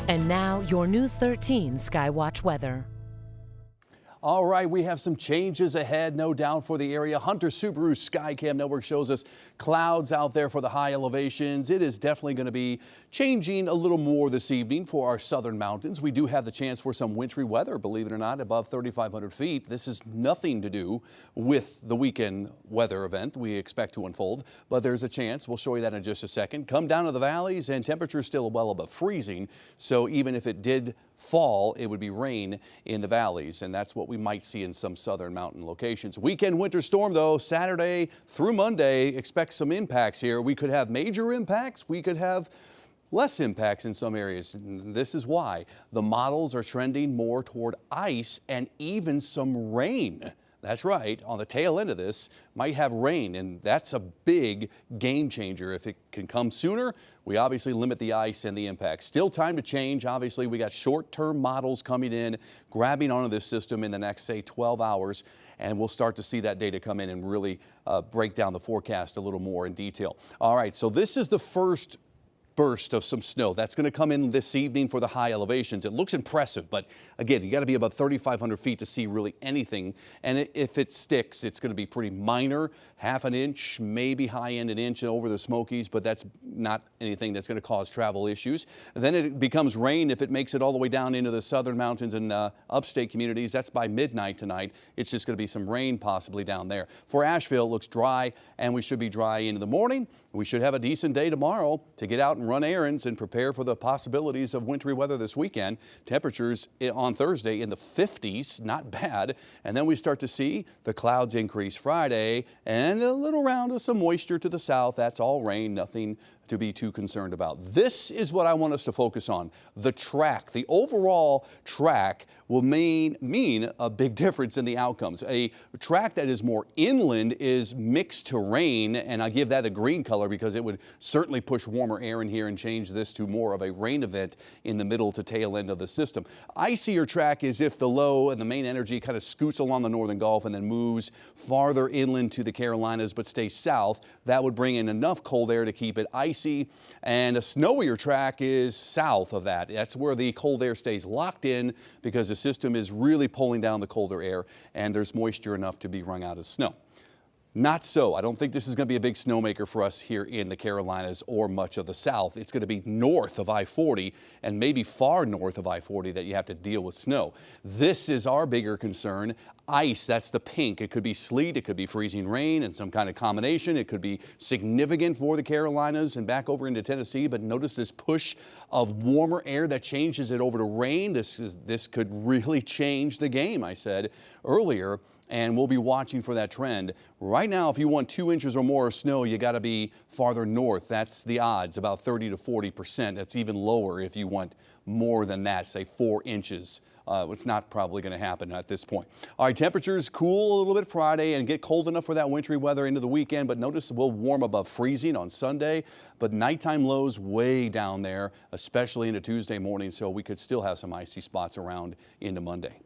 And now, your News 13 Skywatch weather. All right, we have some changes ahead, no doubt, for the area. Hunter Subaru Skycam Network shows us clouds out there for the high elevations. It is definitely going to be changing a little more this evening for our southern mountains. We do have the chance for some wintry weather, believe it or not, above 3,500 feet. This is nothing to do with the weekend weather event we expect to unfold, but there's a chance. We'll show you that in just a second. Come down to the valleys, and temperatures still well above freezing. So even if it did fall, it would be rain in the valleys, and that's what we might see in some southern mountain locations. Weekend winter storm, though, Saturday through Monday. Expect some impacts here. We could have major impacts. We could have less impacts in some areas. This is why the models are trending more toward ice and even some rain. That's right, on the tail end of this, might have rain, and that's a big game changer. If it can come sooner, we obviously limit the ice and the impact. Still time to change. Obviously, we got short-term models coming in, grabbing onto this system in the next, say, 12 hours, and we'll start to see that data come in and really break down the forecast a little more in detail. All right, so this is the first burst of some snow that's going to come in this evening for the high elevations. It looks impressive, but again, you got to be about 3,500 feet to see really anything. And if it sticks, it's going to be pretty minor, half an inch, maybe high end an inch over the Smokies, but that's not anything that's going to cause travel issues. And then it becomes rain if it makes it all the way down into the southern mountains and upstate communities. That's by midnight tonight. It's just going to be some rain possibly down there. For Asheville, it looks dry, and we should be dry into the morning. We should have a decent day tomorrow to get out and run errands and prepare for the possibilities of wintry weather this weekend. Temperatures on Thursday in the 50s, not bad. And then we start to see the clouds increase Friday and a little round of some moisture to the south. That's all rain, nothing to be too concerned about. This is what I want us to focus on. The track, the overall track will mean a big difference in the outcomes. A track that is more inland is mixed terrain, and I give that a green color because it would certainly push warmer air in here and change this to more of a rain event in the middle to tail end of the system. Icier track is if the low and the main energy kind of scoots along the northern Gulf and then moves farther inland to the Carolinas but stays south. That would bring in enough cold air to keep it icy. And a snowier track is south of that. That's where the cold air stays locked in because the system is really pulling down the colder air and there's moisture enough to be wrung out as snow. Not so. I don't think this is going to be a big snowmaker for us here in the Carolinas or much of the South. It's going to be north of I-40 and maybe far north of I-40 that you have to deal with snow. This is our bigger concern. Ice, that's the pink. It could be sleet, it could be freezing rain and some kind of combination. It could be significant for the Carolinas and back over into Tennessee, but notice this push of warmer air that changes it over to rain. This could really change the game, I said earlier. And we'll be watching for that trend. Right now, if you want 2 inches or more of snow, you got to be farther north. That's the odds, about 30 to 40%. That's even lower if you want more than that, say 4 inches. It's not probably going to happen at this point. All right, temperatures cool a little bit Friday and get cold enough for that wintry weather into the weekend, but notice we'll warm above freezing on Sunday, but nighttime lows way down there, especially into Tuesday morning, so we could still have some icy spots around into Monday.